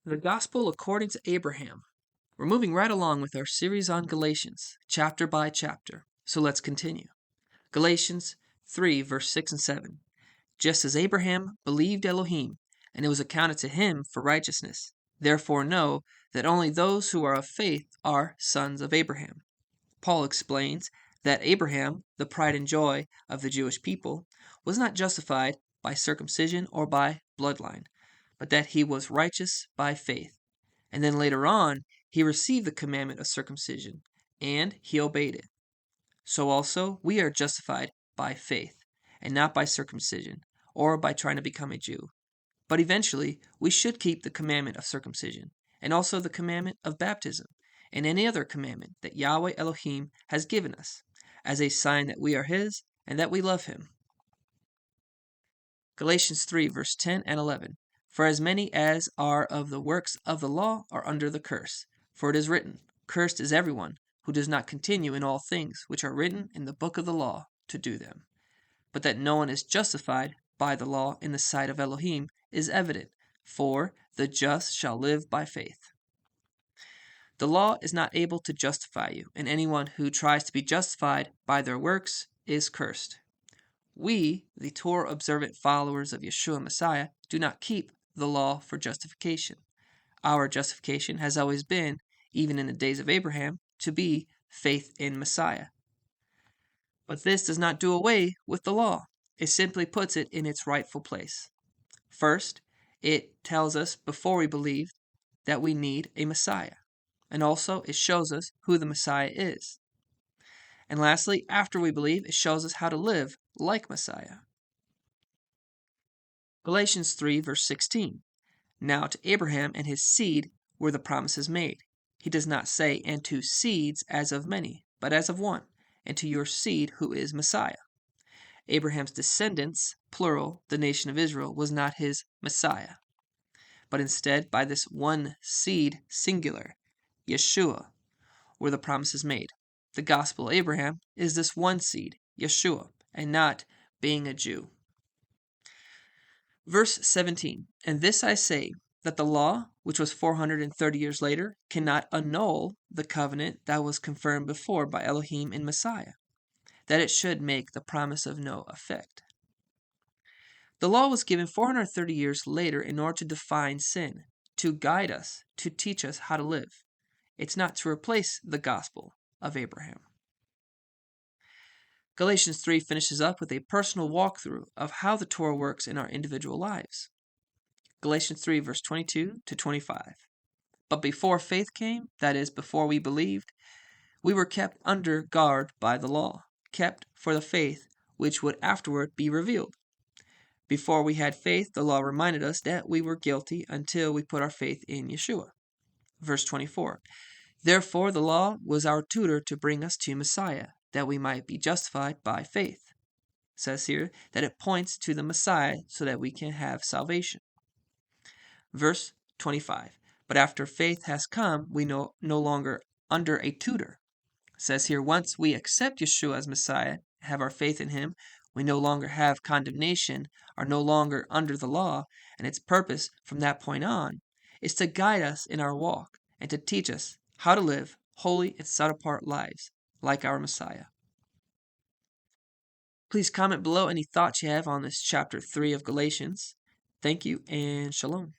The Gospel according to Abraham. We're moving right along with our series on Galatians, chapter by chapter. So let's continue. Galatians 3, verse 6 and 7. Just as Abraham believed Elohim, and it was accounted to him for righteousness. Therefore know that only those who are of faith are sons of Abraham. Paul explains that Abraham, the pride and joy of the Jewish people, was not justified by circumcision or by bloodline, but that he was righteous by faith. And then later on, he received the commandment of circumcision, and he obeyed it. So also, we are justified by faith, and not by circumcision, or by trying to become a Jew. But eventually, we should keep the commandment of circumcision, and also the commandment of baptism, and any other commandment that Yahweh Elohim has given us, as a sign that we are His, and that we love Him. Galatians 3, verse 10 and 11. For as many as are of the works of the law are under the curse. For it is written, Cursed is everyone who does not continue in all things which are written in the book of the law to do them. But that no one is justified by the law in the sight of Elohim is evident, for the just shall live by faith. The law is not able to justify you, and anyone who tries to be justified by their works is cursed. We, the Torah-observant followers of Yeshua Messiah, do not keep the law for justification. Our justification has always been, even in the days of Abraham, to be faith in Messiah. But this does not do away with the law. It simply puts it in its rightful place. First, it tells us before we believe that we need a Messiah. And also, it shows us who the Messiah is. And lastly, after we believe, it shows us how to live like Messiah. Galatians 3, verse 16. Now to Abraham and his seed were the promises made. He does not say, and to seeds as of many, but as of one, and to your seed who is Messiah. Abraham's descendants, plural, the nation of Israel, was not his Messiah, but instead by this one seed, singular, Yeshua, were the promises made. The gospel of Abraham is this one seed, Yeshua, and not being a Jew. Verse 17, And this I say, that the law, which was 430 years later, cannot annul the covenant that was confirmed before by Elohim in Messiah, that it should make the promise of no effect. The law was given 430 years later in order to define sin, to guide us, to teach us how to live. It's not to replace the gospel of Abraham. Galatians 3 finishes up with a personal walkthrough of how the Torah works in our individual lives. Galatians 3, verse 22 to 25. But before faith came, that is, before we believed, we were kept under guard by the law, kept for the faith which would afterward be revealed. Before we had faith, the law reminded us that we were guilty until we put our faith in Yeshua. Verse 24. Therefore the law was our tutor to bring us to Messiah, that we might be justified by faith. It says here that it points to the Messiah so that we can have salvation. Verse 25. But after faith has come, we no longer under a tutor. It says here, once we accept Yeshua as Messiah, have our faith in Him, we no longer have condemnation, are no longer under the law, and its purpose from that point on is to guide us in our walk and to teach us how to live holy and set-apart lives like our Messiah. Please comment below any thoughts you have on this chapter 3 of Galatians. Thank you and shalom.